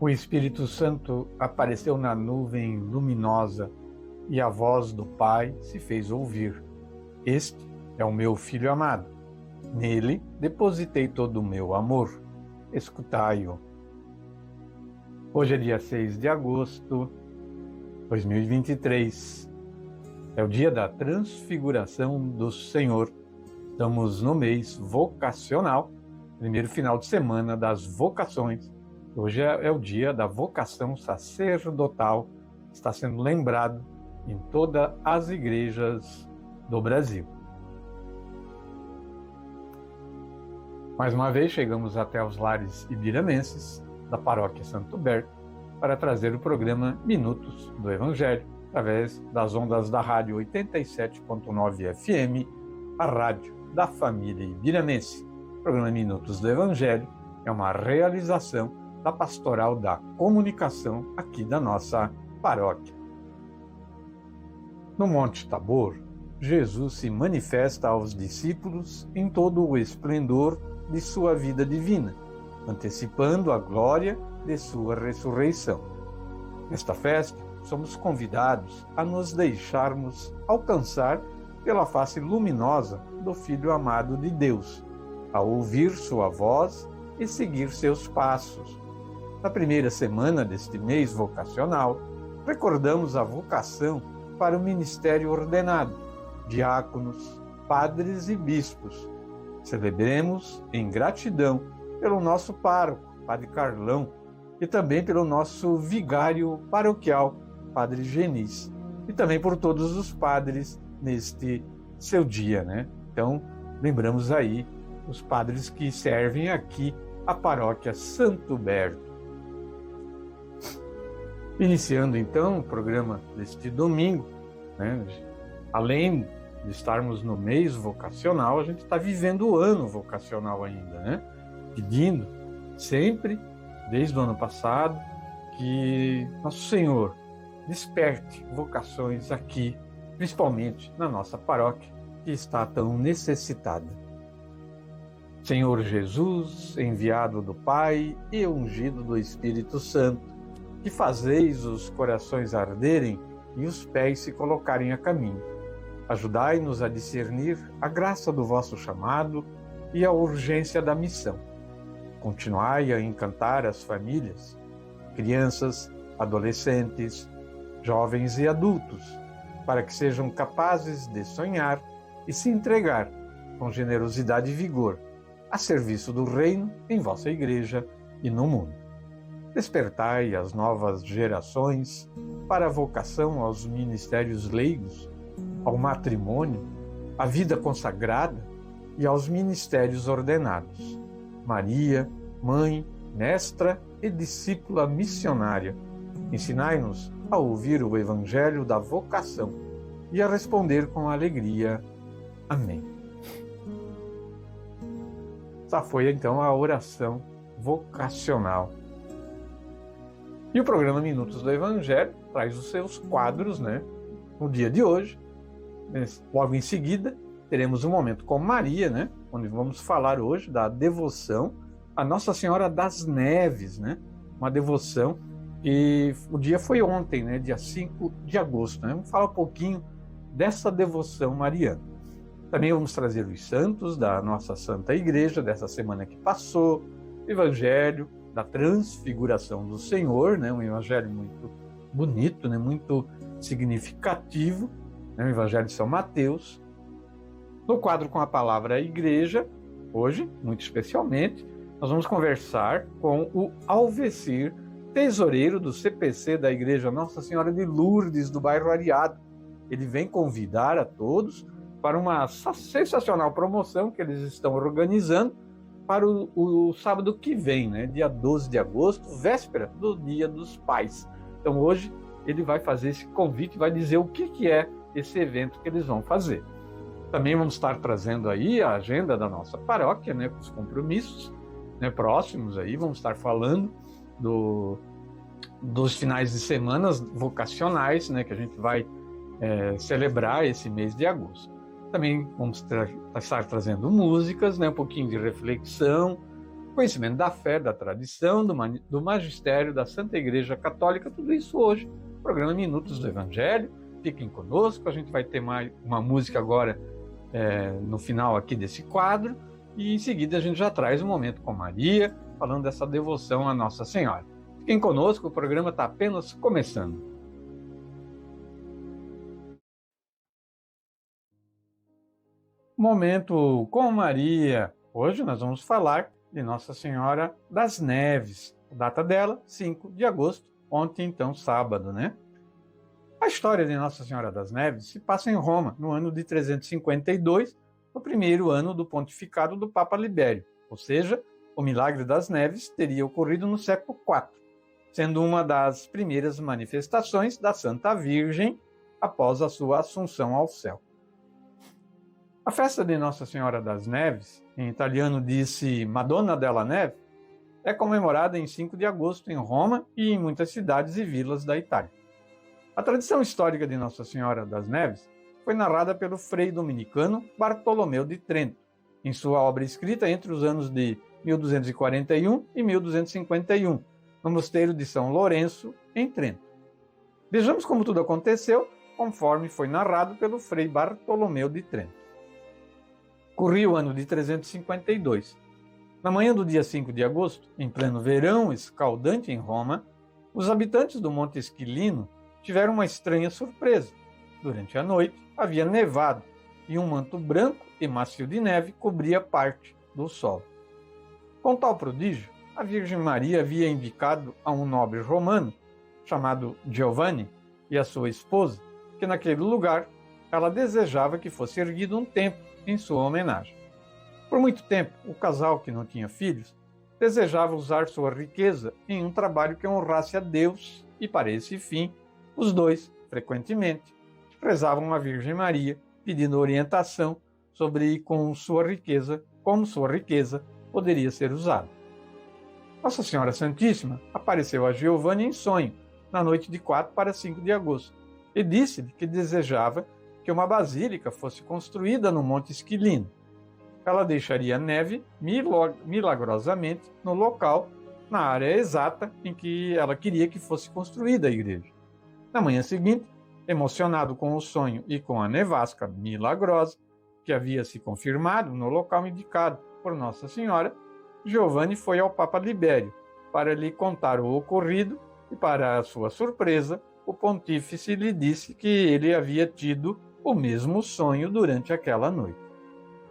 O Espírito Santo apareceu na nuvem luminosa e a voz do Pai se fez ouvir. Este é o meu Filho amado. Nele depositei todo o meu amor. Escutai-o. Hoje é dia 6 de agosto de 2023. É o dia da transfiguração do Senhor. Estamos no mês vocacional, primeiro final de semana das vocações. Hoje é o dia da vocação sacerdotal, está sendo lembrado em todas as igrejas do Brasil. Mais uma vez chegamos até os lares ibiramenses da Paróquia Santo Berto para trazer o programa Minutos do Evangelho, através das ondas da rádio 87.9 FM, a rádio da família ibiramense. O programa Minutos do Evangelho é uma realização da Pastoral da Comunicação aqui da nossa paróquia. No Monte Tabor, Jesus se manifesta aos discípulos em todo o esplendor de sua vida divina, antecipando a glória de sua ressurreição. Nesta festa, somos convidados a nos deixarmos alcançar pela face luminosa do Filho amado de Deus, a ouvir sua voz e seguir seus passos. Na primeira semana deste mês vocacional, recordamos a vocação para o ministério ordenado, diáconos, padres e bispos. Celebremos em gratidão pelo nosso pároco, Padre Carlão, e também pelo nosso vigário paroquial, Padre Genis, e também por todos os padres neste seu dia, né? Então, lembramos aí os padres que servem aqui a paróquia Santo Berto. Iniciando então o programa deste domingo, né? Além de estarmos no mês vocacional, a gente está vivendo o ano vocacional ainda, né? Pedindo sempre, desde o ano passado, que Nosso Senhor desperte vocações aqui, principalmente na nossa paróquia, que está tão necessitada. Senhor Jesus, enviado do Pai e ungido do Espírito Santo, que fazeis os corações arderem e os pés se colocarem a caminho. Ajudai-nos a discernir a graça do vosso chamado e a urgência da missão. Continuai a encantar as famílias, crianças, adolescentes, jovens e adultos, para que sejam capazes de sonhar e se entregar com generosidade e vigor a serviço do reino em vossa igreja e no mundo. Despertai as novas gerações para a vocação aos ministérios leigos, ao matrimônio, à vida consagrada e aos ministérios ordenados. Maria, mãe, mestra e discípula missionária, ensinai-nos a ouvir o evangelho da vocação e a responder com alegria. Amém. Essa foi então a oração vocacional. E o programa Minutos do Evangelho traz os seus quadros, né? No dia de hoje, logo em seguida, teremos um momento com Maria, né? Onde vamos falar hoje da devoção a Nossa Senhora das Neves, né? Uma devoção que o dia foi ontem, né? Dia 5 de agosto, né? Vamos falar um pouquinho dessa devoção mariana. Também vamos trazer os santos da nossa Santa Igreja dessa semana que passou, o Evangelho da Transfiguração do Senhor, né? Um evangelho muito bonito, né? Muito significativo, né? O Evangelho de São Mateus. No quadro com a palavra Igreja, hoje, muito especialmente, nós vamos conversar com o Alvecir, tesoureiro do CPC da Igreja Nossa Senhora de Lourdes, do bairro Areado. Ele vem convidar a todos para uma sensacional promoção que eles estão organizando para o sábado que vem, né? Dia 12 de agosto, véspera do Dia dos Pais. Então hoje ele vai fazer esse convite, vai dizer o que é esse evento que eles vão fazer. Também vamos estar trazendo aí a agenda da nossa paróquia, né? Com os compromissos, né, próximos aí, vamos estar falando dos finais de semana vocacionais, né? Que a gente vai celebrar esse mês de agosto. Também vamos estar trazendo músicas, né, um pouquinho de reflexão, conhecimento da fé, da tradição, do magistério, da Santa Igreja Católica, tudo isso hoje. Programa Minutos do Evangelho. Fiquem conosco, a gente vai ter mais uma música agora no final aqui desse quadro, e em seguida a gente já traz um momento com Maria, falando dessa devoção à Nossa Senhora. Fiquem conosco, o programa está apenas começando. Momento com Maria. Hoje nós vamos falar de Nossa Senhora das Neves. A data dela, 5 de agosto, ontem então sábado, né? A história de Nossa Senhora das Neves se passa em Roma, no ano de 352, no primeiro ano do pontificado do Papa Libério, ou seja, o milagre das neves teria ocorrido no século IV, sendo uma das primeiras manifestações da Santa Virgem após a sua assunção ao céu. A festa de Nossa Senhora das Neves, em italiano diz-se Madonna della Neve, é comemorada em 5 de agosto em Roma e em muitas cidades e vilas da Itália. A tradição histórica de Nossa Senhora das Neves foi narrada pelo frei dominicano Bartolomeu de Trento, em sua obra escrita entre os anos de 1241 e 1251, no mosteiro de São Lourenço, em Trento. Vejamos como tudo aconteceu, conforme foi narrado pelo frei Bartolomeu de Trento. Corria o ano de 352. Na manhã do dia 5 de agosto, em pleno verão escaldante em Roma, os habitantes do Monte Esquilino tiveram uma estranha surpresa. Durante a noite, havia nevado e um manto branco e macio de neve cobria parte do solo. Com tal prodígio, a Virgem Maria havia indicado a um nobre romano, chamado Giovanni, e a sua esposa, que naquele lugar ela desejava que fosse erguido um templo em sua homenagem. Por muito tempo, o casal, que não tinha filhos, desejava usar sua riqueza em um trabalho que honrasse a Deus, e para esse fim, os dois, frequentemente, rezavam a Virgem Maria, pedindo orientação sobre como sua riqueza poderia ser usada. Nossa Senhora Santíssima apareceu a Giovanni em sonho, na noite de 4 para 5 de agosto, e disse-lhe que desejava que uma basílica fosse construída no Monte Esquilino. Ela deixaria neve milagrosamente no local, na área exata em que ela queria que fosse construída a igreja. Na manhã seguinte, emocionado com o sonho e com a nevasca milagrosa, que havia se confirmado no local indicado por Nossa Senhora, Giovanni foi ao Papa Libério para lhe contar o ocorrido e, para sua surpresa, o pontífice lhe disse que ele havia tido o mesmo sonho durante aquela noite.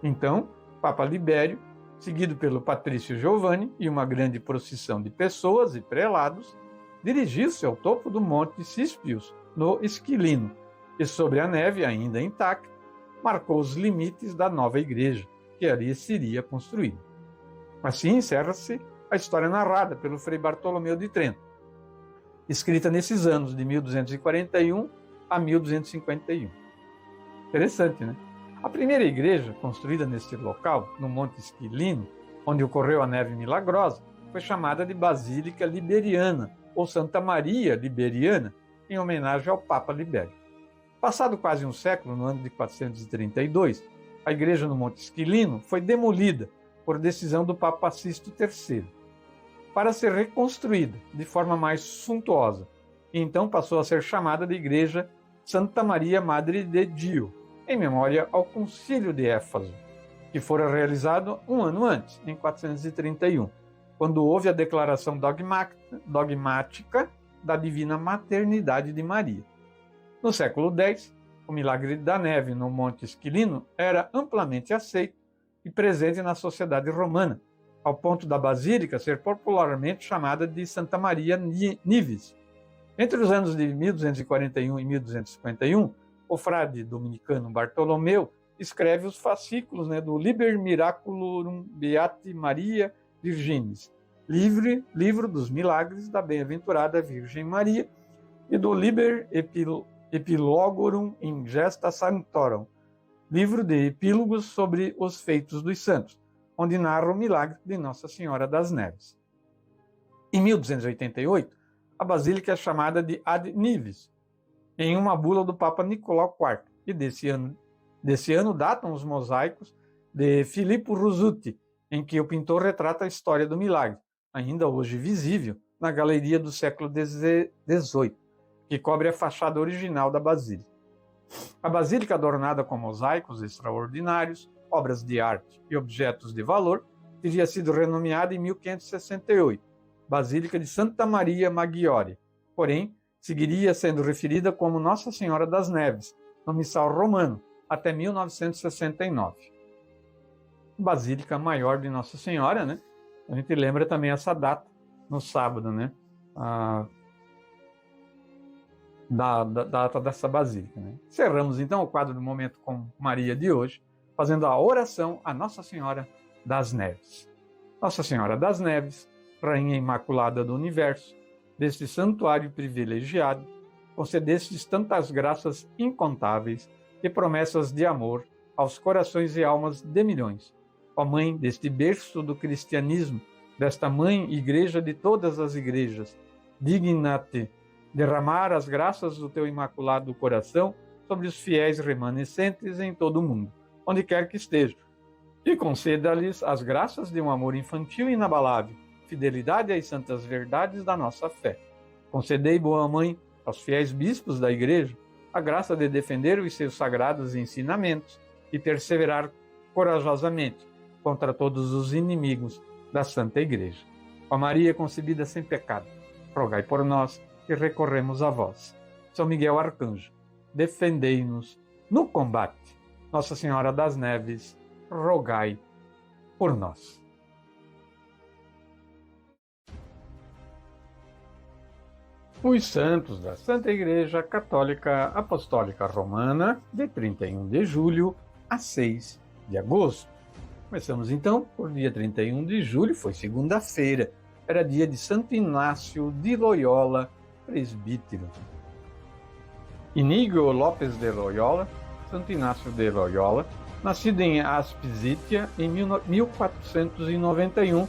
Então, Papa Libério, seguido pelo patrício Giovanni e uma grande procissão de pessoas e prelados, dirigiu-se ao topo do Monte Cispius, no Esquilino, e sobre a neve ainda intacta, marcou os limites da nova igreja, que ali seria construída. Assim encerra-se a história narrada pelo frei Bartolomeu de Trento, escrita nesses anos de 1241 a 1251. Interessante, né? A primeira igreja construída neste local, no Monte Esquilino, onde ocorreu a neve milagrosa, foi chamada de Basílica Liberiana, ou Santa Maria Liberiana, em homenagem ao Papa Libério. Passado quase um século, no ano de 432, a igreja no Monte Esquilino foi demolida por decisão do Papa Sisto III, para ser reconstruída de forma mais suntuosa, e então passou a ser chamada de Igreja Santa Maria Madre de Dio, em memória ao Concílio de Éfaso, que fora realizado um ano antes, em 431, quando houve a declaração dogmática da divina maternidade de Maria. No século X, o milagre da neve no Monte Esquilino era amplamente aceito e presente na sociedade romana, ao ponto da basílica ser popularmente chamada de Santa Maria Nives. Entre os anos de 1241 e 1251, o frade dominicano Bartolomeu escreve os fascículos do Liber Miraculorum Beati Maria Virginis, livro dos milagres da bem-aventurada Virgem Maria, e do Liber Epilogorum in Gesta Sanctorum, livro de epílogos sobre os feitos dos santos, onde narra o milagre de Nossa Senhora das Neves. Em 1288, a basílica é chamada de Ad Nives, em uma bula do Papa Nicolau IV, e desse ano datam os mosaicos de Filippo Rossuti, em que o pintor retrata a história do milagre, ainda hoje visível na galeria do século XVIII, que cobre a fachada original da basílica. A basílica, adornada com mosaicos extraordinários, obras de arte e objetos de valor, teria sido renomeada em 1568, Basílica de Santa Maria Maggiore, porém, seguiria sendo referida como Nossa Senhora das Neves, no missal romano, até 1969. Basílica Maior de Nossa Senhora, né? A gente lembra também essa data, no sábado, né? Da data dessa basílica, né? Cerramos, então, o quadro do Momento com Maria de hoje, fazendo a oração a Nossa Senhora das Neves. Nossa Senhora das Neves, Rainha Imaculada do Universo, deste santuário privilegiado, concedestes tantas graças incontáveis e promessas de amor aos corações e almas de milhões. Ó Mãe deste berço do cristianismo, desta Mãe Igreja de todas as igrejas, digna-te derramar as graças do teu imaculado coração sobre os fiéis remanescentes em todo o mundo, onde quer que estejam, e conceda-lhes as graças de um amor infantil e inabalável, fidelidade às santas verdades da nossa fé. Concedei, boa Mãe, aos fiéis bispos da Igreja a graça de defender os seus sagrados ensinamentos e perseverar corajosamente contra todos os inimigos da Santa Igreja. Ó Maria concebida sem pecado, rogai por nós que recorremos a vós. São Miguel Arcanjo, defendei-nos no combate. Nossa Senhora das Neves, rogai por nós. Os santos da Santa Igreja Católica Apostólica Romana, de 31 de julho a 6 de agosto. Começamos então por dia 31 de julho, foi segunda-feira, era dia de Santo Inácio de Loyola, presbítero. Início Lopes de Loyola, Santo Inácio de Loyola, nascido em Aspizítia em 1491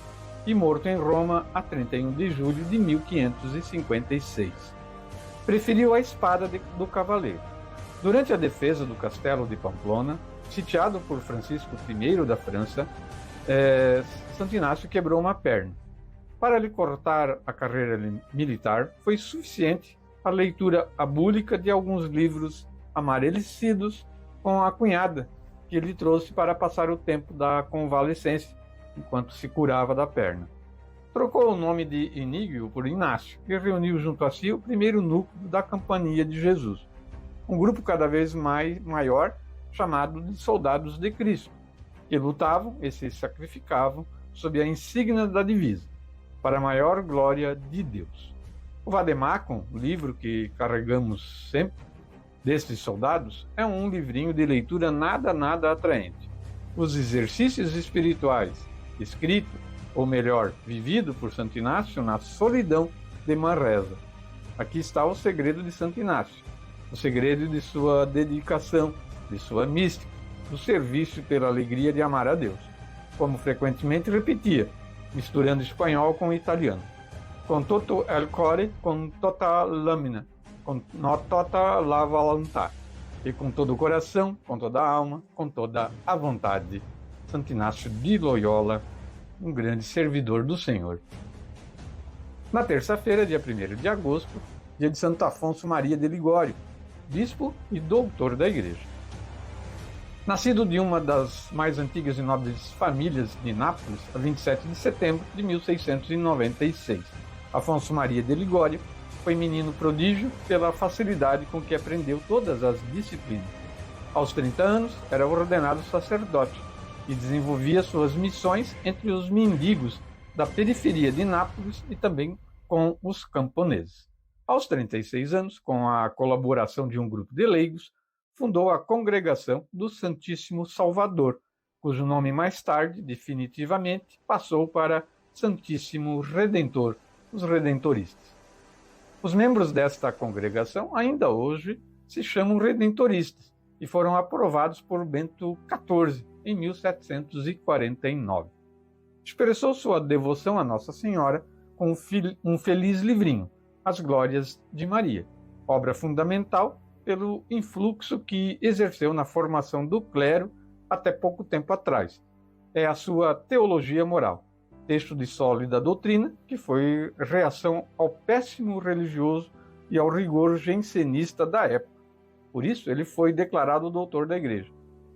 e morto em Roma a 31 de julho de 1556. Preferiu a espada do cavaleiro. Durante a defesa do castelo de Pamplona, sitiado por Francisco I da França, Santo Inácio quebrou uma perna. Para lhe cortar a carreira militar, foi suficiente a leitura abúlica de alguns livros amarelecidos com a cunhada, que ele trouxe para passar o tempo da convalescência, enquanto se curava da perna. Trocou o nome de Inígio por Inácio e reuniu junto a si o primeiro núcleo da Companhia de Jesus, um grupo cada vez maior chamado de Soldados de Cristo, que lutavam e se sacrificavam sob a insígnia da divisa, para a maior glória de Deus. O Vademecum, livro que carregamos sempre, destes soldados, é um livrinho de leitura nada atraente. Os exercícios espirituais, escrito, ou melhor, vivido por Santo Inácio na solidão de Manresa. Aqui está o segredo de Santo Inácio, o segredo de sua dedicação, de sua mística, do serviço pela alegria de amar a Deus, como frequentemente repetia, misturando espanhol com italiano. Con tutto il cuore, con tutta l'anima, con tutta la volontà, e com todo o coração, com toda a alma, com toda a vontade. Santo Inácio de Loyola, um grande servidor do Senhor. Na terça-feira, dia 1º de agosto, dia de Santo Afonso Maria de Ligório, bispo e doutor da Igreja. Nascido de uma das mais antigas e nobres famílias de Nápoles, a 27 de setembro de 1696, Afonso Maria de Ligório foi menino prodígio pela facilidade com que aprendeu todas as disciplinas. Aos 30 anos, era ordenado sacerdote e desenvolvia suas missões entre os mendigos da periferia de Nápoles e também com os camponeses. Aos 36 anos, com a colaboração de um grupo de leigos, fundou a Congregação do Santíssimo Salvador, cujo nome mais tarde, definitivamente, passou para Santíssimo Redentor, os Redentoristas. Os membros desta congregação ainda hoje se chamam Redentoristas e foram aprovados por Bento XIV em 1749. Expressou sua devoção a Nossa Senhora com um feliz livrinho, As Glórias de Maria, obra fundamental pelo influxo que exerceu na formação do clero até pouco tempo atrás, é a sua Teologia Moral, texto de sólida doutrina que foi reação ao péssimo religioso e ao rigor jansenista da época. Por isso, ele foi declarado doutor da Igreja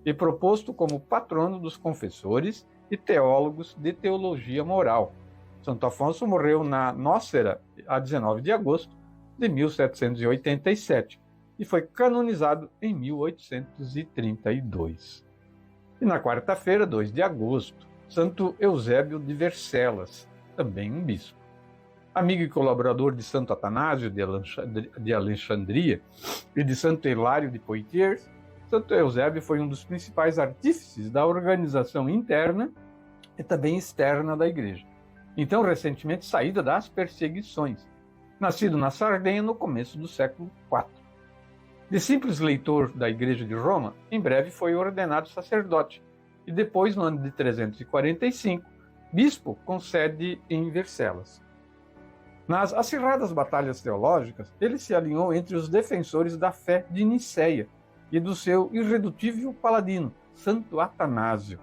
e proposto como patrono dos confessores e teólogos de teologia moral. Santo Afonso morreu na Nócera, a 19 de agosto de 1787, e foi canonizado em 1832. E na quarta-feira, 2 de agosto, Santo Eusébio de Vercelas, também um bispo. Amigo e colaborador de Santo Atanásio de Alexandria e de Santo Hilário de Poitiers, Santo Eusébio foi um dos principais artífices da organização interna e também externa da Igreja. Então, recentemente saída das perseguições, nascido na Sardenha no começo do século IV. De simples leitor da Igreja de Roma, em breve foi ordenado sacerdote e depois, no ano de 345, bispo com sede em Vercelas. Nas acirradas batalhas teológicas, ele se alinhou entre os defensores da fé de Nicéia e do seu irredutível paladino, Santo Atanásio.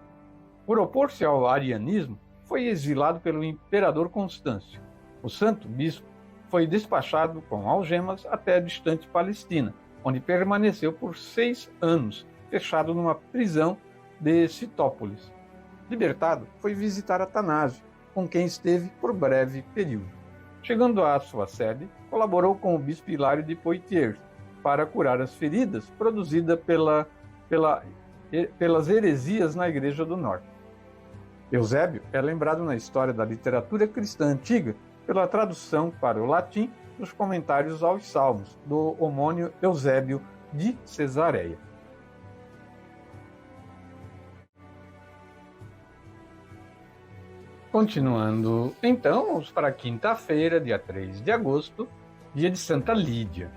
Por opor-se ao arianismo, foi exilado pelo imperador Constâncio. O santo bispo foi despachado com algemas até a distante Palestina, onde permaneceu por 6 anos, fechado numa prisão de Citópolis. Libertado, foi visitar Atanásio, com quem esteve por breve período. Chegando à sua sede, colaborou com o bispo Hilário de Poitiers para curar as feridas produzidas pelas heresias na Igreja do Norte. Eusébio é lembrado na história da literatura cristã antiga pela tradução para o latim dos comentários aos Salmos, do homônio Eusébio de Cesareia. Continuando, então, vamos para a quinta-feira, dia 3 de agosto, dia de Santa Lídia.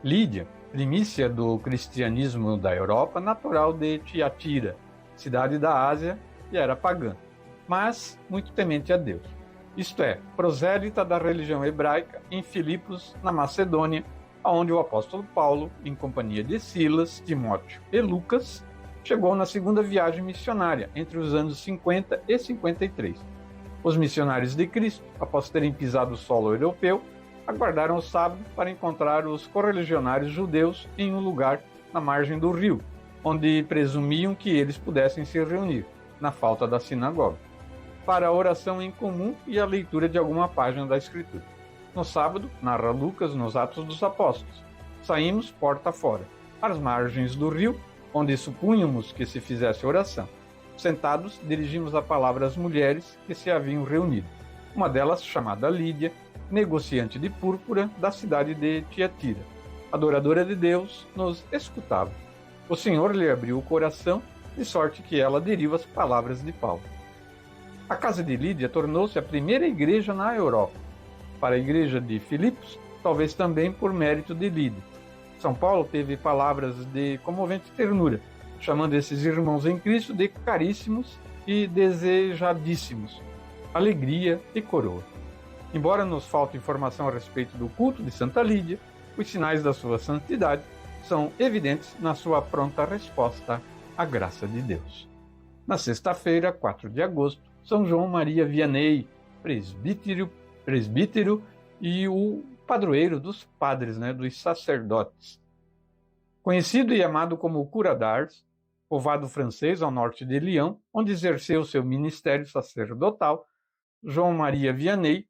Lídia, primícia do cristianismo da Europa, natural de Tiatira, cidade da Ásia, e era pagã, mas muito temente a Deus. Isto é, prosélita da religião hebraica em Filipos, na Macedônia, onde o apóstolo Paulo, em companhia de Silas, Timóteo e Lucas, chegou na segunda viagem missionária, entre os anos 50 e 53. Os missionários de Cristo, após terem pisado o solo europeu, aguardaram o sábado para encontrar os correligionários judeus em um lugar na margem do rio, onde presumiam que eles pudessem se reunir, na falta da sinagoga, para a oração em comum e a leitura de alguma página da Escritura. No sábado, narra Lucas nos Atos dos Apóstolos, saímos porta fora, às margens do rio, onde supunhamos que se fizesse oração. Sentados, dirigimos a palavra às mulheres que se haviam reunido. Uma delas, chamada Lídia, negociante de púrpura da cidade de Tiatira. Adoradora de Deus, nos escutava. O Senhor lhe abriu o coração, de sorte que ela aderiu às palavras de Paulo. A casa de Lídia tornou-se a primeira igreja na Europa. Para a igreja de Filipos, talvez também por mérito de Lídia. São Paulo teve palavras de comovente ternura, chamando esses irmãos em Cristo de caríssimos e desejadíssimos, alegria e coroa. Embora nos falte informação a respeito do culto de Santa Lídia, os sinais da sua santidade são evidentes na sua pronta resposta à graça de Deus. Na sexta-feira, 4 de agosto, São João Maria Vianney, presbítero e o padroeiro dos padres, dos sacerdotes. Conhecido e amado como Cura d'Ars, povoado francês ao norte de Lyon, onde exerceu seu ministério sacerdotal, João Maria Vianney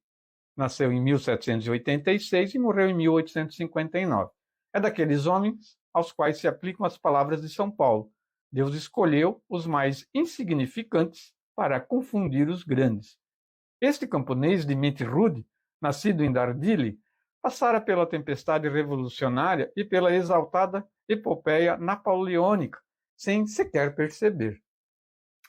nasceu em 1786 e morreu em 1859. É daqueles homens aos quais se aplicam as palavras de São Paulo. Deus escolheu os mais insignificantes para confundir os grandes. Este camponês de mente rude, nascido em Dardilly, passara pela tempestade revolucionária e pela exaltada epopeia napoleônica, sem sequer perceber.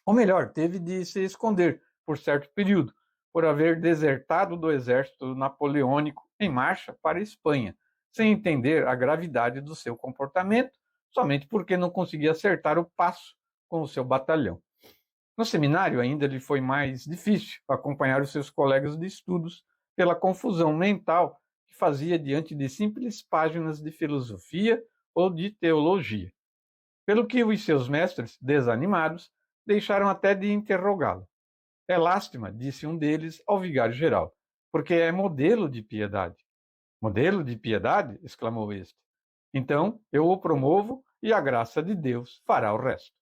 Ou melhor, teve de se esconder por certo período, por haver desertado do exército napoleônico em marcha para a Espanha, sem entender a gravidade do seu comportamento, somente porque não conseguia acertar o passo com o seu batalhão. No seminário ainda lhe foi mais difícil acompanhar os seus colegas de estudos pela confusão mental que fazia diante de simples páginas de filosofia ou de teologia. Pelo que os seus mestres, desanimados, deixaram até de interrogá-lo. É lástima, disse um deles ao vigário-geral, porque é modelo de piedade. Modelo de piedade? Exclamou este. Então eu o promovo e a graça de Deus fará o resto.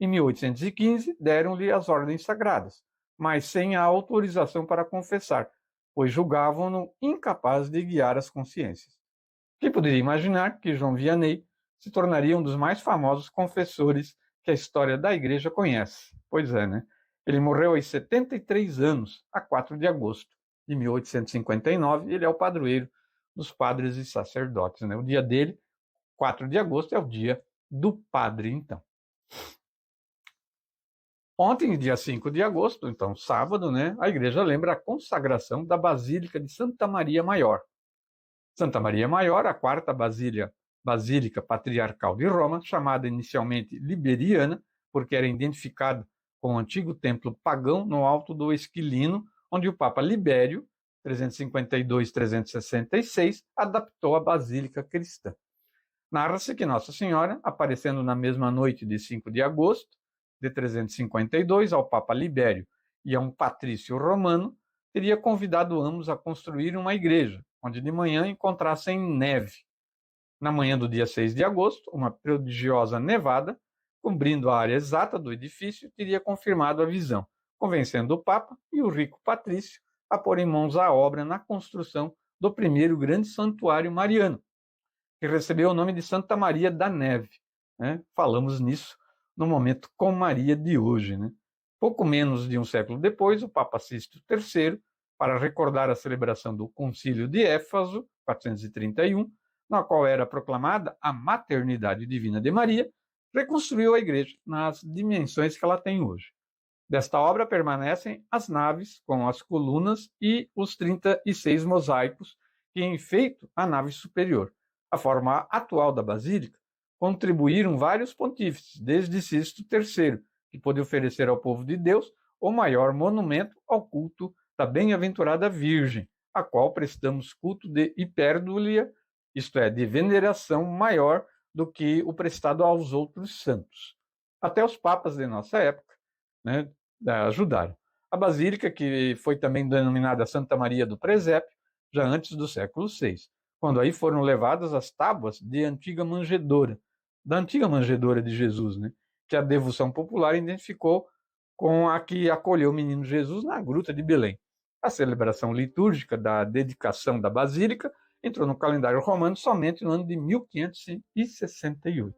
Em 1815, deram-lhe as ordens sagradas, mas sem a autorização para confessar, pois julgavam-no incapaz de guiar as consciências. Quem poderia imaginar que João Vianney se tornaria um dos mais famosos confessores que a história da Igreja conhece? Pois é, né? Ele morreu aos 73 anos, a 4 de agosto de 1859, e ele é o padroeiro dos padres e sacerdotes, né? O dia dele, 4 de agosto, é o dia do padre, então. Ontem, dia 5 de agosto, então sábado, né, a igreja lembra a consagração da Basílica de Santa Maria Maior. Santa Maria Maior, a quarta basílica patriarcal de Roma, chamada inicialmente Liberiana, porque era identificada com o antigo templo pagão no alto do Esquilino, onde o Papa Libério, 352-366, adaptou a basílica cristã. Narra-se que Nossa Senhora, aparecendo na mesma noite de 5 de agosto de 352 ao Papa Libério e a um patrício romano, teria convidado ambos a construir uma igreja, onde de manhã encontrassem neve. Na manhã do dia 6 de agosto, uma prodigiosa nevada, cobrindo a área exata do edifício, teria confirmado a visão, convencendo o Papa e o rico patrício a pôr em mãos a obra na construção do primeiro grande santuário mariano, que recebeu o nome de Santa Maria da Neve. Né? Falamos nisso no momento com Maria de hoje. Né? Pouco menos de um século depois, o Papa Sixto III, para recordar a celebração do Concílio de Éfaso, 431, na qual era proclamada a maternidade divina de Maria, reconstruiu a igreja nas dimensões que ela tem hoje. Desta obra permanecem as naves com as colunas e os 36 mosaicos que enfeitam a nave superior. A forma atual da basílica contribuíram vários pontífices, desde Sixto III, que pôde oferecer ao povo de Deus o maior monumento ao culto da bem-aventurada Virgem, a qual prestamos culto de hipérdúlia, isto é, de veneração maior do que o prestado aos outros santos. Até os papas de nossa época, né, ajudaram. A basílica, que foi também denominada Santa Maria do Presépio, já antes do século VI, quando aí foram levadas as tábuas da antiga manjedoura de Jesus, né, que a devoção popular identificou com a que acolheu o menino Jesus na gruta de Belém. A celebração litúrgica da dedicação da basílica entrou no calendário romano somente no ano de 1568.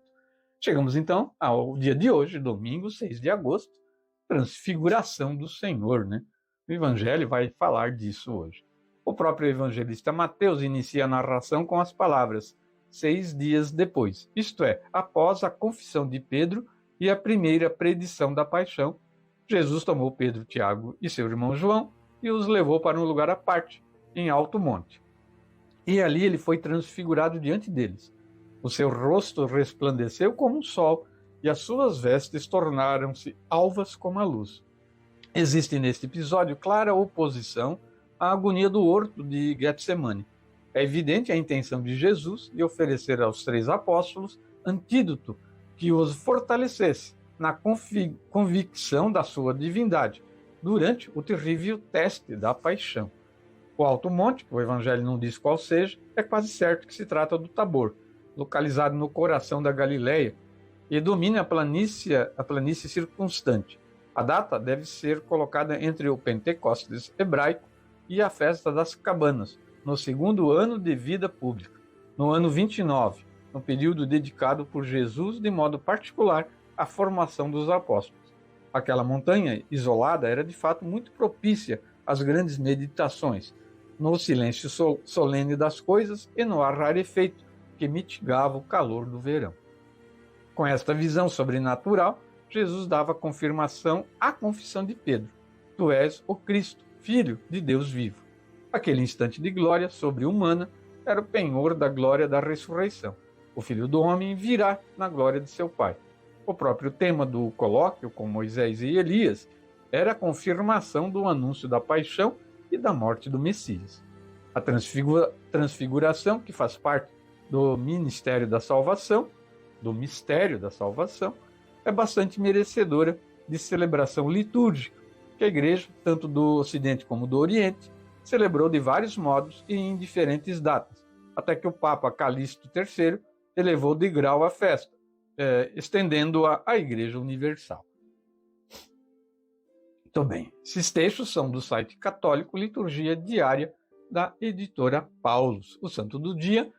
Chegamos então ao dia de hoje, domingo 6 de agosto, transfiguração do Senhor, né? O Evangelho vai falar disso hoje. O próprio evangelista Mateus inicia a narração com as palavras 6 dias depois, isto é, após a confissão de Pedro e a primeira predição da paixão, Jesus tomou Pedro, Tiago e seu irmão João e os levou para um lugar à parte, em alto monte. E ali ele foi transfigurado diante deles. O seu rosto resplandeceu como um sol e as suas vestes tornaram-se alvas como a luz. Existe neste episódio clara oposição à agonia do horto de Getsemane. É evidente a intenção de Jesus de oferecer aos 3 apóstolos antídoto que os fortalecesse na convicção da sua divindade durante o terrível teste da paixão. O Alto Monte, que o Evangelho não diz qual seja, é quase certo que se trata do Tabor, localizado no coração da Galileia, e domina a planície circunstante. A data deve ser colocada entre o Pentecostes hebraico e a Festa das Cabanas, no segundo ano de vida pública, no ano 29, no período dedicado por Jesus de modo particular à formação dos apóstolos. Aquela montanha isolada era de fato muito propícia às grandes meditações, no silêncio solene das coisas e no ar rarefeito que mitigava o calor do verão. Com esta visão sobrenatural, Jesus dava confirmação à confissão de Pedro: Tu és o Cristo, Filho de Deus vivo. Aquele instante de glória sobre-humana era o penhor da glória da ressurreição. O Filho do Homem virá na glória de seu Pai. O próprio tema do colóquio com Moisés e Elias era a confirmação do anúncio da paixão e da morte do Messias. A transfiguração, que faz parte do mistério da salvação, é bastante merecedora de celebração litúrgica, que a Igreja, tanto do Ocidente como do Oriente, celebrou de vários modos e em diferentes datas, até que o Papa Calixto III elevou de grau a festa, estendendo-a à Igreja Universal. Muito bem, esses textos são do site católico Liturgia Diária da editora Paulus. O Santo do Dia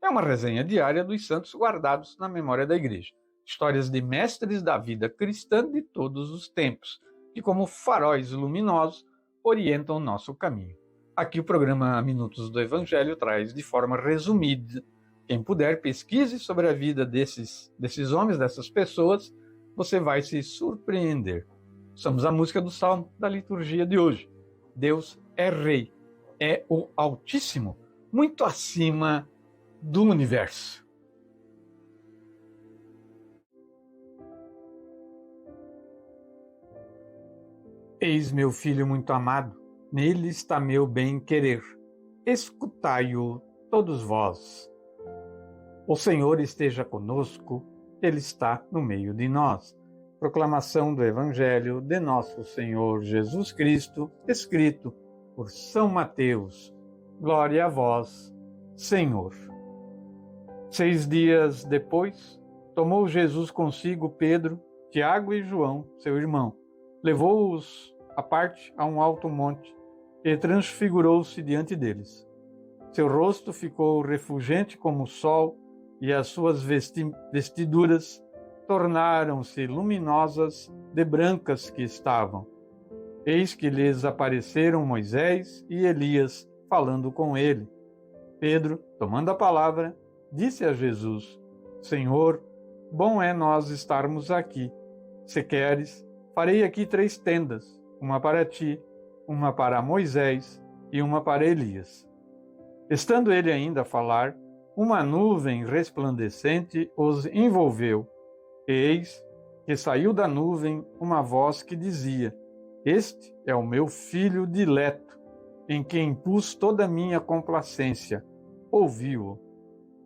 é uma resenha diária dos santos guardados na memória da Igreja. Histórias de mestres da vida cristã de todos os tempos, que como faróis luminosos orientam o nosso caminho. Aqui o programa Minutos do Evangelho traz de forma resumida. Quem puder, pesquise sobre a vida desses homens, dessas pessoas, você vai se surpreender. Somos a música do Salmo da liturgia de hoje. Deus é Rei, é o Altíssimo, muito acima do universo. Eis meu filho muito amado, nele está meu bem-querer. Escutai-o todos vós. O Senhor esteja conosco, Ele está no meio de nós. Proclamação do Evangelho de nosso Senhor Jesus Cristo, escrito por São Mateus. Glória a vós, Senhor. 6 dias depois, tomou Jesus consigo Pedro, Tiago e João, seu irmão. Levou-os à parte a um alto monte e transfigurou-se diante deles. Seu rosto ficou refulgente como o sol e as suas vestiduras tornaram-se luminosas de brancas que estavam. Eis que lhes apareceram Moisés e Elias falando com ele. Pedro, tomando a palavra, disse a Jesus: Senhor, bom é nós estarmos aqui. Se queres, farei aqui 3 tendas, uma para ti, uma para Moisés e uma para Elias. Estando ele ainda a falar, uma nuvem resplandecente os envolveu. Eis que saiu da nuvem uma voz que dizia: Este é o meu filho dileto, em quem pus toda a minha complacência. Ouviu-o.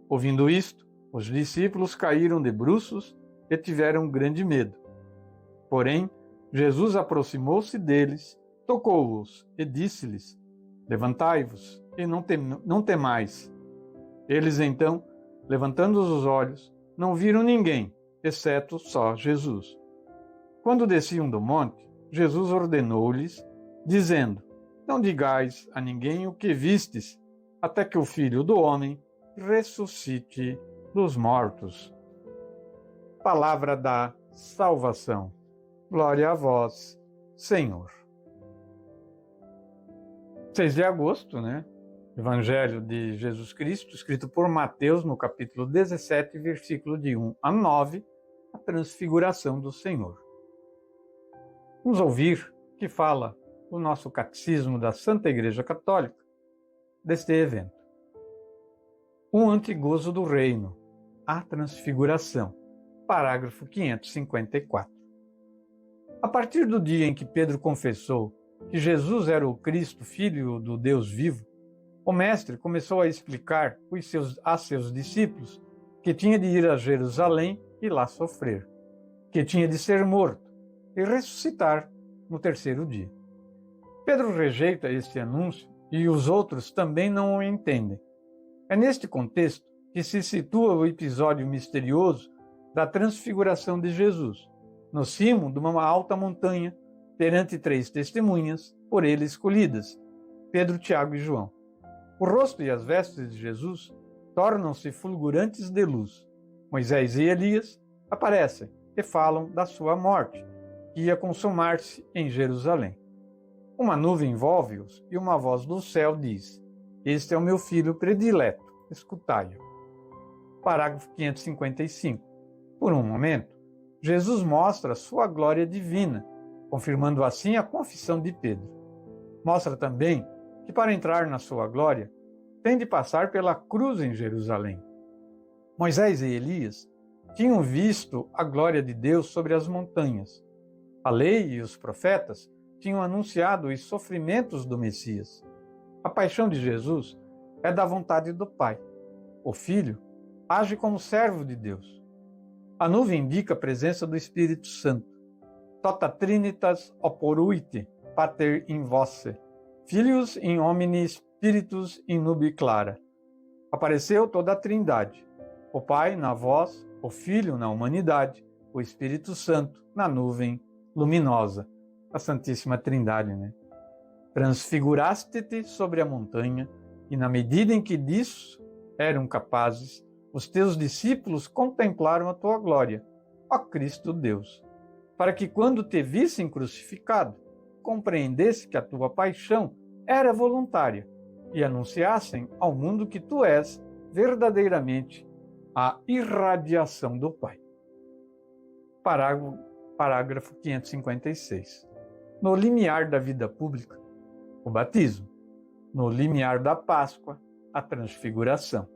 Ouvindo isto, os discípulos caíram de bruços e tiveram grande medo. Porém, Jesus aproximou-se deles, tocou-os e disse-lhes: Levantai-vos e não temais. Eles então, levantando os olhos, não viram ninguém, exceto só Jesus. Quando desciam do monte, Jesus ordenou-lhes, dizendo: Não digais a ninguém o que vistes, até que o Filho do Homem ressuscite dos mortos. Palavra da salvação. Glória a vós, Senhor. 6 de agosto, Evangelho de Jesus Cristo, escrito por Mateus, no capítulo 17, versículo de 1 a 9, a transfiguração do Senhor. Vamos ouvir o que fala o nosso Catecismo da Santa Igreja Católica deste evento. O antegozo do reino, a transfiguração, parágrafo 554. A partir do dia em que Pedro confessou que Jesus era o Cristo, Filho do Deus vivo, o Mestre começou a explicar a seus discípulos que tinha de ir a Jerusalém e lá sofrer, que tinha de ser morto e ressuscitar no 3º dia. Pedro rejeita este anúncio e os outros também não o entendem. É neste contexto que se situa o episódio misterioso da transfiguração de Jesus, no cimo de uma alta montanha, perante 3 testemunhas, por ele escolhidas, Pedro, Tiago e João. O rosto e as vestes de Jesus tornam-se fulgurantes de luz. Moisés e Elias aparecem e falam da sua morte, que ia consumar-se em Jerusalém. Uma nuvem envolve-os e uma voz do céu diz: Este é o meu filho predileto, escutai-o. Parágrafo 555. Por um momento, Jesus mostra sua glória divina, confirmando assim a confissão de Pedro. Mostra também que para entrar na sua glória, tem de passar pela cruz em Jerusalém. Moisés e Elias tinham visto a glória de Deus sobre as montanhas. A lei e os profetas tinham anunciado os sofrimentos do Messias. A paixão de Jesus é da vontade do Pai. O Filho age como servo de Deus. A nuvem indica a presença do Espírito Santo. tota trinitas operuit pater in voce, Filius in homine spiritus in nubiclara. Apareceu toda a Trindade, o Pai na voz, o Filho na humanidade, o Espírito Santo na nuvem luminosa. A Santíssima Trindade, né? Transfiguraste-te sobre a montanha, e na medida em que disso eram capazes, os teus discípulos contemplaram a tua glória, ó Cristo Deus, para que quando te vissem crucificado, compreendesse que a tua paixão era voluntária e anunciassem ao mundo que tu és verdadeiramente a irradiação do Pai. Parágrafo 556. No limiar da vida pública, o batismo. No limiar da Páscoa, a transfiguração.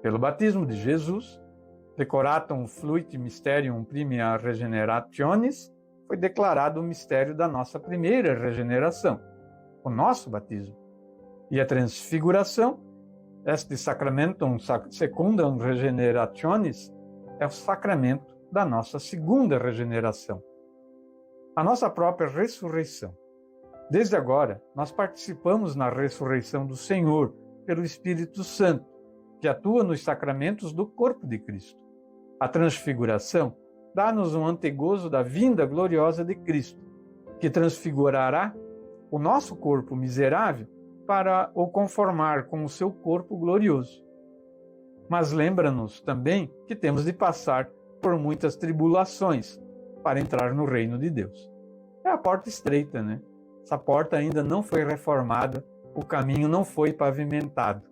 Pelo batismo de Jesus, decoratum fluit mysterium primea regenerationis, foi declarado o mistério da nossa primeira regeneração, o nosso batismo. E a transfiguração, este sacramentum secundam regenerationis, é o sacramento da nossa segunda regeneração, a nossa própria ressurreição. Desde agora, nós participamos na ressurreição do Senhor pelo Espírito Santo, que atua nos sacramentos do corpo de Cristo. A transfiguração dá-nos um antegozo da vinda gloriosa de Cristo, que transfigurará o nosso corpo miserável para o conformar com o seu corpo glorioso. Mas lembra-nos também que temos de passar por muitas tribulações para entrar no reino de Deus. É a porta estreita, né? Essa porta ainda não foi reformada, o caminho não foi pavimentado.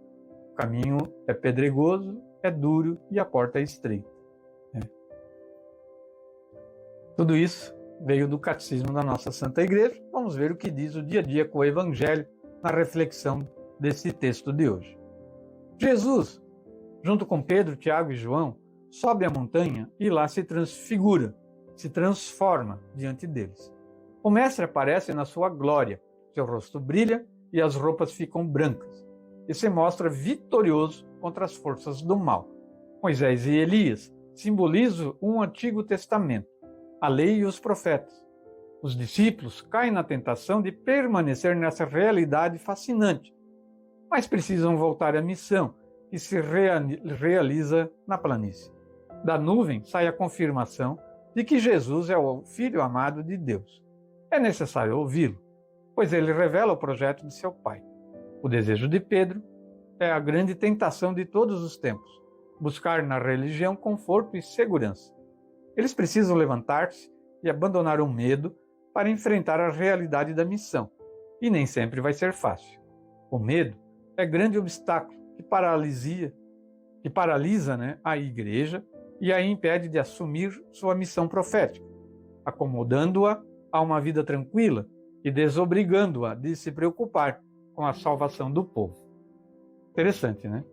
O caminho é pedregoso, é duro e a porta é estreita. Tudo isso veio do Catecismo da nossa Santa Igreja. Vamos ver o que diz o dia a dia com o Evangelho na reflexão desse texto de hoje. Jesus, junto com Pedro, Tiago e João, sobe a montanha e lá se transfigura, se transforma diante deles. O Mestre aparece na sua glória, seu rosto brilha e as roupas ficam brancas, e se mostra vitorioso contra as forças do mal. Moisés e Elias simbolizam um Antigo Testamento, a lei e os profetas. Os discípulos caem na tentação de permanecer nessa realidade fascinante, mas precisam voltar à missão, que se realiza na planície. Da nuvem sai a confirmação de que Jesus é o Filho amado de Deus. É necessário ouvi-lo, pois ele revela o projeto de seu Pai. O desejo de Pedro é a grande tentação de todos os tempos, buscar na religião conforto e segurança. Eles precisam levantar-se e abandonar o medo para enfrentar a realidade da missão, e nem sempre vai ser fácil. O medo é grande obstáculo que paralisa, a igreja e a impede de assumir sua missão profética, acomodando-a a uma vida tranquila e desobrigando-a de se preocupar com a salvação do povo. Interessante, né?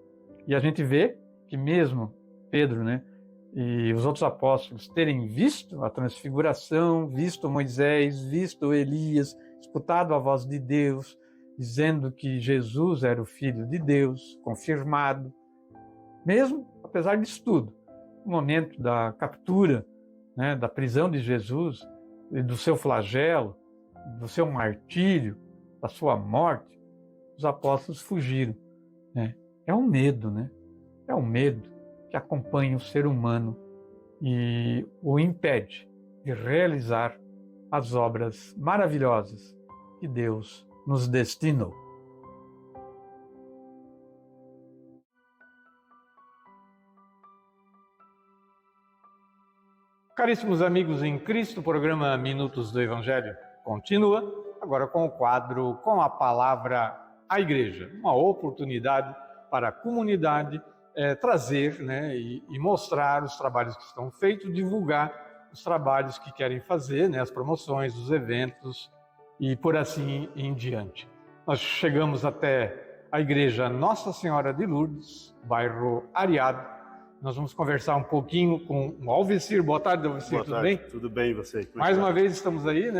E a gente vê que mesmo Pedro, e os outros apóstolos terem visto a transfiguração, visto Moisés, visto Elias, escutado a voz de Deus, dizendo que Jesus era o Filho de Deus, confirmado. Mesmo, apesar disso tudo, no momento da captura, da prisão de Jesus, e do seu flagelo, do seu martírio, da sua morte, os apóstolos fugiram. É um medo, É um medo que acompanha o ser humano e o impede de realizar as obras maravilhosas que Deus nos destinou. Caríssimos amigos em Cristo, o programa Minutos do Evangelho continua, agora com o quadro Com a Palavra à Igreja. Uma oportunidade para a comunidade trazer e mostrar os trabalhos que estão feitos, divulgar os trabalhos que querem fazer, as promoções, os eventos e por assim em diante. Nós chegamos até a Igreja Nossa Senhora de Lourdes, bairro Areado. Nós vamos conversar um pouquinho com o Alvecir. Boa tarde, Alvecir. Tudo bem? Tudo bem, e você? Mais uma vez estamos aí,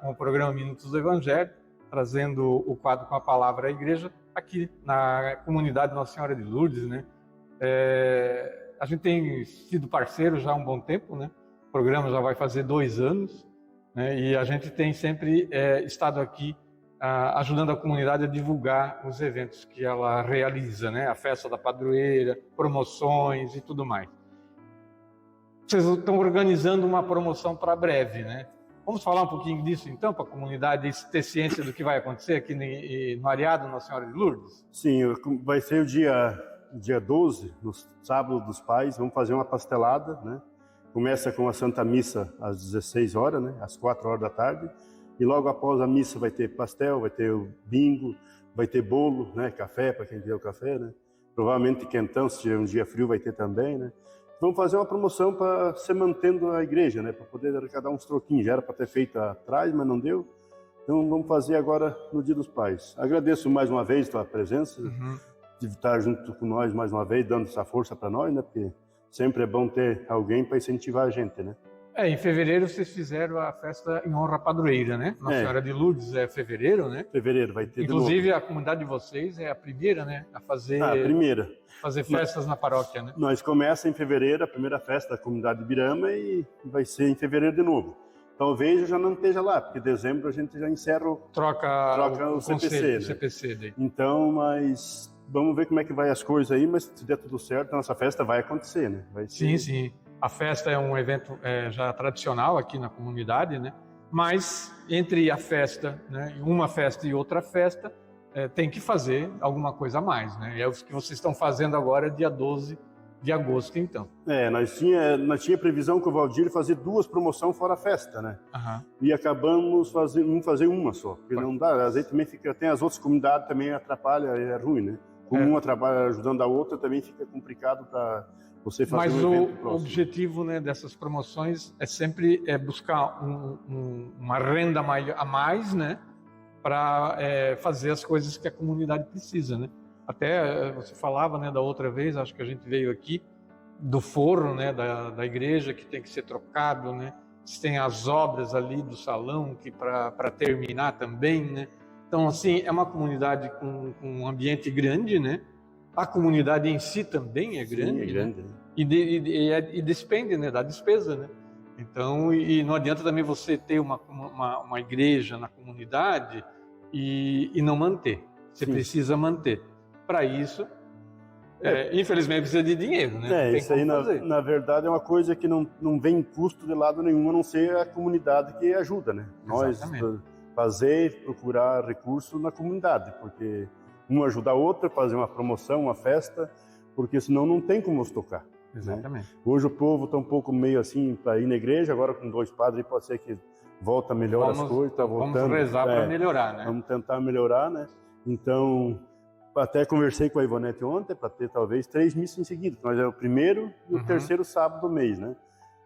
com o programa Minutos do Evangelho, trazendo o quadro Com a Palavra à Igreja, aqui na comunidade Nossa Senhora de Lourdes, A gente tem sido parceiro já há um bom tempo, O programa já vai fazer 2 anos né? E a gente tem sempre estado aqui ajudando a comunidade a divulgar os eventos que ela realiza, né? A festa da padroeira, promoções e tudo mais. Vocês estão organizando uma promoção para breve, né? Vamos falar um pouquinho disso então, para a comunidade ter ciência do que vai acontecer aqui no Areado Nossa Senhora de Lourdes? Sim, vai ser o dia 12, no sábado dos pais, vamos fazer uma pastelada, né? Começa com a Santa Missa às 16 horas, né? Às 4 horas da tarde. E logo após a missa vai ter pastel, vai ter o bingo, vai ter bolo, né? Café, para quem quer o café, né? Provavelmente quentão, se tiver um dia frio, vai ter também, né? Vamos fazer uma promoção para se mantendo a igreja, né? Para poder arrecadar uns troquinhos. Já era para ter feito atrás, mas não deu. Então vamos fazer agora no Dia dos Pais. Agradeço mais uma vez a tua presença, de estar junto com nós mais uma vez, dando essa força para nós, né? Porque sempre é bom ter alguém para incentivar a gente, né? Em fevereiro vocês fizeram a festa em honra à padroeira, né? Nossa Senhora de Lourdes é fevereiro, né? Fevereiro vai ter. Inclusive a comunidade de vocês é a primeira, né? A fazer. A primeira. Fazer festas na paróquia, né? Nós começa em fevereiro a primeira festa da comunidade de Birama e vai ser em fevereiro de novo. Talvez eu já não esteja lá, porque em dezembro a gente já encerra troca o CPC, né? CPC daí. Então, mas vamos ver como é que vai as coisas aí, mas se der tudo certo, a nossa festa vai acontecer, né? Vai ser... Sim. A festa é um evento já tradicional aqui na comunidade, né? Mas entre a festa, né, uma festa e outra festa, tem que fazer alguma coisa a mais, né? É o que vocês estão fazendo agora, dia 12 de agosto, então. Nós tinha previsão com o Valdir fazer 2 promoções fora a festa, né? E acabamos fazer uma só, porque não dá, às vezes também tem as outras comunidades também atrapalha, é ruim, né? Como uma trabalha ajudando a outra, também fica complicado para você fazer um evento próximo. Mas o objetivo, né, dessas promoções é sempre buscar uma renda a mais, né? Para fazer as coisas que a comunidade precisa, né? Até você falava, né, da outra vez, acho que a gente veio aqui, do forro, né, da igreja que tem que ser trocado, né? Tem as obras ali do salão que para terminar também, né? Então, assim, é uma comunidade com um ambiente grande, né? A comunidade em si também é grande. Sim, é grande. Né? E despende, né? Da despesa, né? Então, e não adianta também você ter uma igreja na comunidade e não manter. Você precisa manter. Para isso, infelizmente, precisa de dinheiro, né? Isso aí, na verdade, é uma coisa que não vem custo de lado nenhum, a não ser a comunidade que ajuda, né? Exatamente. Nós procurar recursos na comunidade, porque uma ajuda a outra, fazer uma promoção, uma festa, porque senão não tem como nos tocar. Exatamente. Né? Hoje o povo está um pouco meio assim para ir na igreja, agora com 2 padres pode ser que volta melhor as coisas, está voltando. Vamos rezar para melhorar, né? Vamos tentar melhorar, né? Então, até conversei com a Ivonete ontem para ter talvez 3 missas em seguida, nós é o primeiro e o terceiro sábado do mês, né?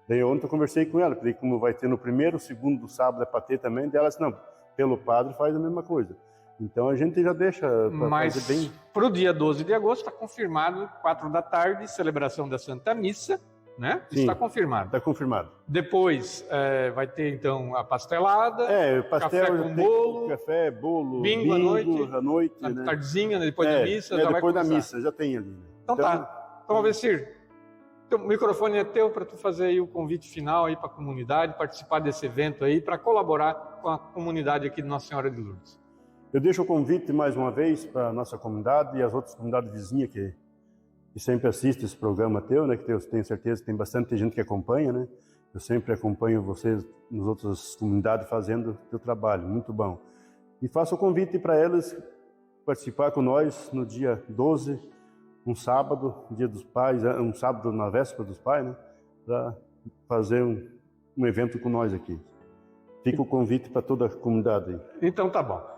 Daí ontem eu conversei com ela, falei como vai ter no primeiro, segundo sábado é para ter também, dela disse, não, pelo padre faz a mesma coisa. Então a gente já deixa para fazer bem. Para o dia 12 de agosto está confirmado, 4 da tarde, celebração da Santa Missa, né? Sim, está confirmado. Está confirmado. Depois vai ter então a pastelada, pastel, café com bolo, café, bolo, bingo à noite, né? Tardezinha, depois da missa. Depois da missa, já tem ali. Né? Então tá. Então, Alvecir, o microfone é teu para tu fazer aí o convite final aí para a comunidade, participar desse evento aí, para colaborar com a comunidade aqui de Nossa Senhora de Lourdes. Eu deixo o convite mais uma vez para a nossa comunidade e as outras comunidades vizinhas que sempre assistem esse programa teu, né? Que eu tenho certeza que tem bastante gente que acompanha, né? Eu sempre acompanho vocês nas outras comunidades fazendo o teu trabalho, muito bom. E faço o convite para elas participar com nós no dia 12, um sábado, dia dos pais, um sábado na véspera dos pais, né? Para fazer um evento com nós aqui. Fica o convite para toda a comunidade aí. Então tá bom.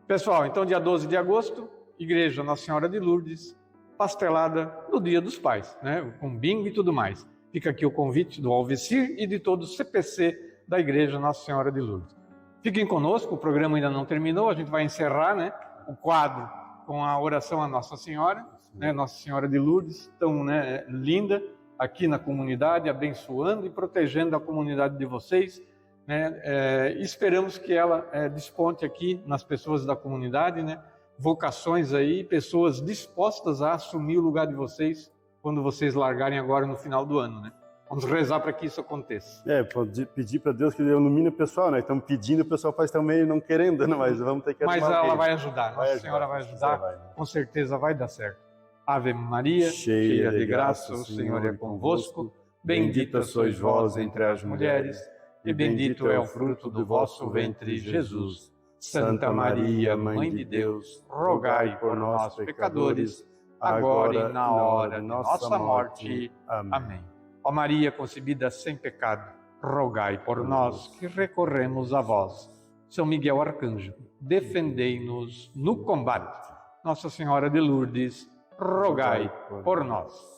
Pessoal, então dia 12 de agosto, Igreja Nossa Senhora de Lourdes, pastelada no Dia dos Pais, né? Com bingo e tudo mais. Fica aqui o convite do Alvecir e de todo o CPC da Igreja Nossa Senhora de Lourdes. Fiquem conosco, o programa ainda não terminou, a gente vai encerrar, né, o quadro com a oração à Nossa Senhora, né, Nossa Senhora de Lourdes, tão, né, linda, aqui na comunidade, abençoando e protegendo a comunidade de vocês. Né? Esperamos que ela desponte aqui nas pessoas da comunidade, né? Vocações aí, pessoas dispostas a assumir o lugar de vocês quando vocês largarem agora no final do ano, né? Vamos rezar para que isso aconteça. Pode pedir para Deus que ilumine o pessoal, né? Estamos pedindo, o pessoal faz também não querendo, né? Mas vamos ter que Mas ela vai ajudar, Nossa Senhora vai ajudar, vai. Com certeza vai dar certo. Ave Maria, cheia de graça, o Senhor é convosco. Bendita sois vós entre as mulheres, e bendito é o fruto do vosso ventre, Jesus. Santa Maria, Mãe de Deus, rogai por nós, pecadores, agora e na hora de nossa morte. Amém. Ó Maria concebida sem pecado, rogai por nós que recorremos a vós. São Miguel Arcanjo, defendei-nos no combate. Nossa Senhora de Lourdes, rogai por nós.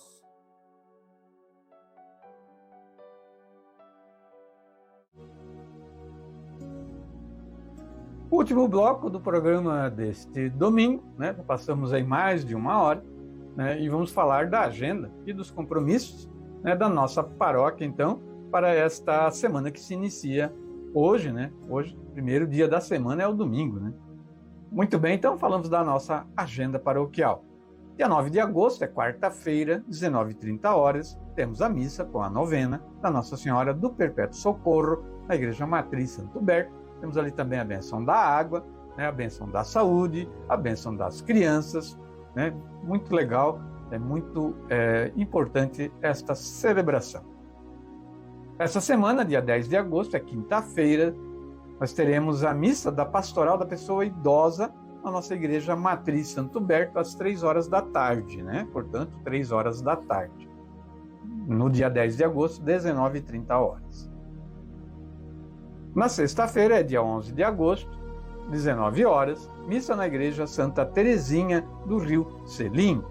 Último bloco do programa deste domingo, né? Passamos aí mais de 1 hora, né? E vamos falar da agenda e dos compromissos, né, da nossa paróquia, então, para esta semana que se inicia hoje, né? Hoje, primeiro dia da semana é o domingo, né? Muito bem, então falamos da nossa agenda paroquial. Dia 9 de agosto, é quarta-feira, 19h30, temos a missa com a novena da Nossa Senhora do Perpétuo Socorro, na Igreja Matriz Santo Berto. Temos ali também a bênção da água, né, a bênção da saúde, a bênção das crianças, né? Muito legal, é muito importante esta celebração. Essa semana, dia 10 de agosto, é quinta-feira, nós teremos a missa da Pastoral da Pessoa Idosa na nossa Igreja Matriz Santo Berto, às 15h, né? Portanto, 15h. No dia 10 de agosto, 19h30. Na sexta-feira, é dia 11 de agosto, 19h, missa na Igreja Santa Teresinha do Rio Selim.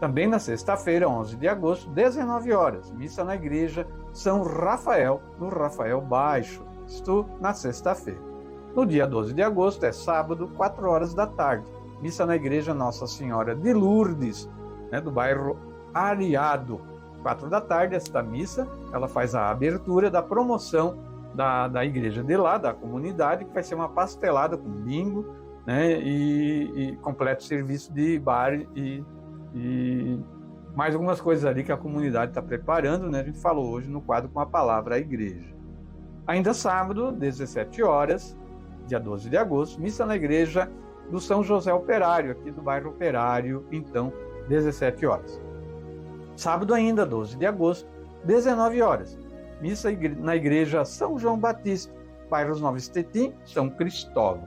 Também na sexta-feira, 11 de agosto, 19h, missa na Igreja São Rafael, no Rafael Baixo. Isto na sexta-feira. No dia 12 de agosto, é sábado, 4h, missa na Igreja Nossa Senhora de Lourdes, né, do bairro Areado. 4h, esta missa, ela faz a abertura da promoção da igreja de lá, da comunidade, que vai ser uma pastelada com bingo, né, e completo serviço de bar e mais algumas coisas ali que a comunidade está preparando, né? A gente falou hoje no quadro com a palavra a igreja. Ainda sábado, 17h, dia 12 de agosto, missa na igreja do São José Operário, aqui do bairro Operário, então, 17h. Sábado ainda, 12 de agosto, 19h, missa na igreja São João Batista, bairros Nova Estetim, São Cristóvão.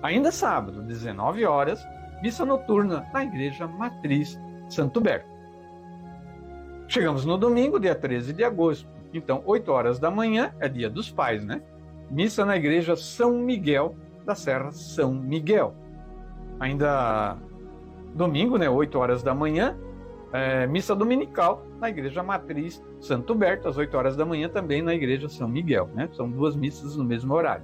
Ainda sábado, 19h, missa noturna na Igreja Matriz Santo Berto. Chegamos no domingo, dia 13 de agosto. Então, 8h é dia dos pais, né? Missa na Igreja São Miguel da Serra São Miguel. Ainda domingo, né? 8h, missa dominical na Igreja Matriz Santo Berto, às 8h também na Igreja São Miguel, né? São 2 missas no mesmo horário.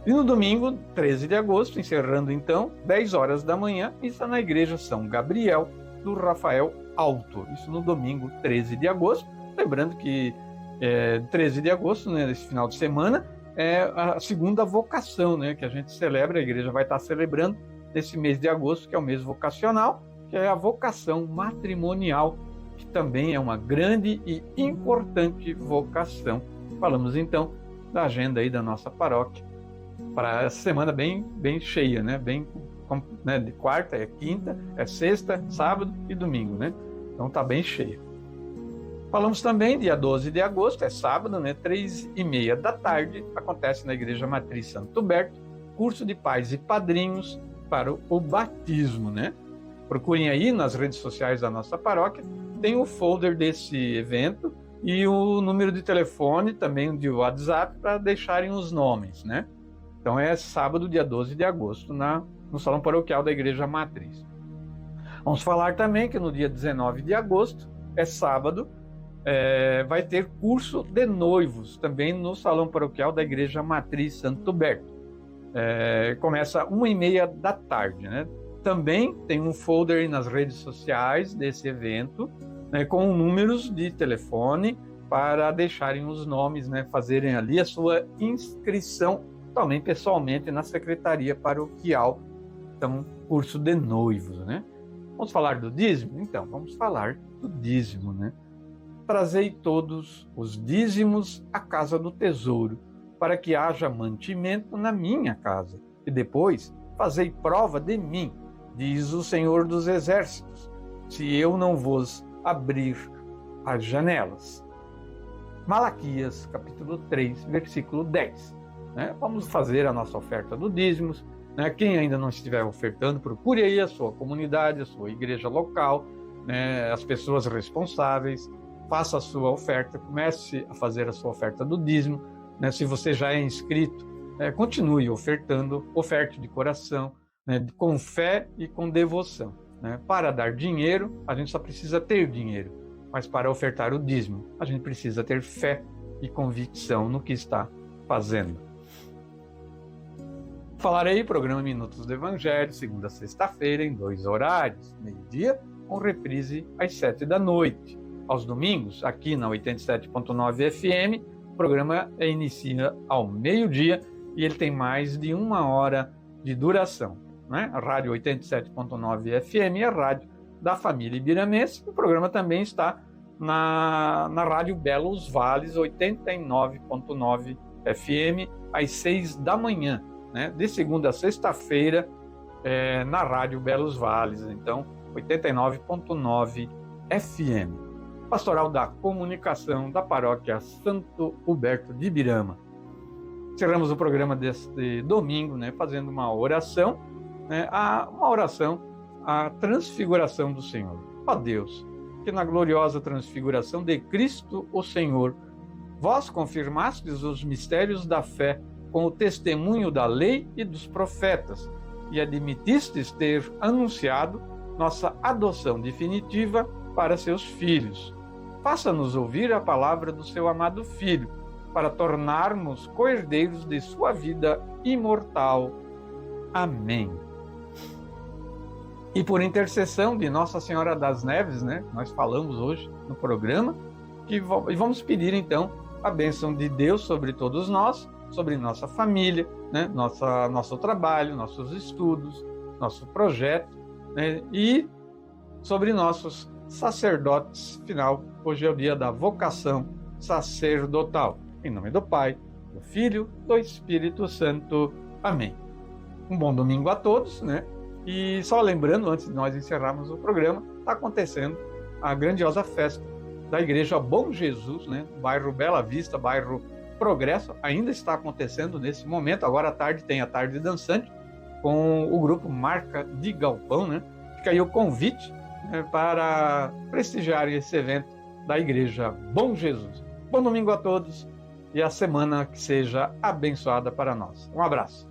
E no domingo, 13 de agosto, encerrando então, 10h, missa na Igreja São Gabriel do Rafael Alto. Isso no domingo, 13 de agosto. Lembrando que 13 de agosto, né, nesse final de semana, é a segunda vocação, né, que a gente celebra, a igreja vai estar celebrando nesse mês de agosto, que é o mês vocacional, que é a vocação matrimonial, que também é uma grande e importante vocação. Falamos então da agenda aí da nossa paróquia para essa semana bem cheia, né? Né, de quarta, é quinta, é sexta, sábado e domingo, né? Então tá bem cheia. Falamos também, dia 12 de agosto, é sábado, né? 3h30, acontece na Igreja Matriz Santo Berto, curso de pais e padrinhos para o batismo, né? Procurem aí nas redes sociais da nossa paróquia, tem o folder desse evento e o número de telefone, também de WhatsApp, para deixarem os nomes, né? Então é sábado, dia 12 de agosto, no Salão Paroquial da Igreja Matriz. Vamos falar também que no dia 19 de agosto, é sábado, vai ter curso de noivos, também no Salão Paroquial da Igreja Matriz Santo Berto. Começa 1h30, né? Também tem um folder nas redes sociais desse evento, né, com números de telefone para deixarem os nomes, né, fazerem ali a sua inscrição também pessoalmente na Secretaria Paroquial. Então, curso de noivos, né? Vamos falar do dízimo? Então, vamos falar do dízimo, né? trazei todos os dízimos à casa do tesouro, para que haja mantimento na minha casa, e depois fazei prova de mim, diz o Senhor dos Exércitos, se eu não vos abrir as janelas. Malaquias, capítulo 3, versículo 10. Vamos fazer a nossa oferta do dízimos. Quem ainda não estiver ofertando, procure aí a sua comunidade, a sua igreja local, as pessoas responsáveis, faça a sua oferta, comece a fazer a sua oferta do dízimo. Se você já é inscrito, continue ofertando, oferte de coração, com fé e com devoção. Para dar dinheiro, a gente só precisa ter dinheiro, mas para ofertar o dízimo, a gente precisa ter fé e convicção no que está fazendo. Falarei programa Minutos do Evangelho, segunda a sexta-feira, em 2 horários, meio-dia, com reprise às 7 da noite. Aos domingos, aqui na 87.9 FM, o programa inicia ao meio-dia e ele tem mais de 1 hora de duração. A Rádio 87.9 FM é a rádio da família ibiramense. O programa também está na Rádio Belos Vales, 89.9 FM, às 6 da manhã, de segunda a sexta-feira, na Rádio Belos Vales, então 89.9 FM. Pastoral da Comunicação da Paróquia Santo Huberto de Ibirama. Encerramos o programa deste domingo, fazendo uma oração, à transfiguração do Senhor. Ó Deus, que na gloriosa transfiguração de Cristo o Senhor, vós confirmastes os mistérios da fé com o testemunho da lei e dos profetas, e admitistes ter anunciado nossa adoção definitiva para seus filhos. Faça-nos ouvir a palavra do seu amado Filho, para tornarmos co-herdeiros de sua vida imortal. Amém. E por intercessão de Nossa Senhora das Neves, nós falamos hoje no programa, e vamos pedir então a bênção de Deus sobre todos nós, sobre nossa família, nosso trabalho, nossos estudos, nosso projeto, e sobre nossos sacerdotes. Final, hoje é o dia da vocação sacerdotal. Em nome do Pai, do Filho, do Espírito Santo. Amém. Um bom domingo a todos, E só lembrando, antes de nós encerrarmos o programa, está acontecendo a grandiosa festa da Igreja Bom Jesus, bairro Bela Vista, bairro Progresso, ainda está acontecendo nesse momento. Agora à tarde tem a tarde dançante com o grupo Marca de Galpão, Fica aí o convite para prestigiar esse evento da Igreja Bom Jesus. Bom domingo a todos e a semana que seja abençoada para nós. Um abraço.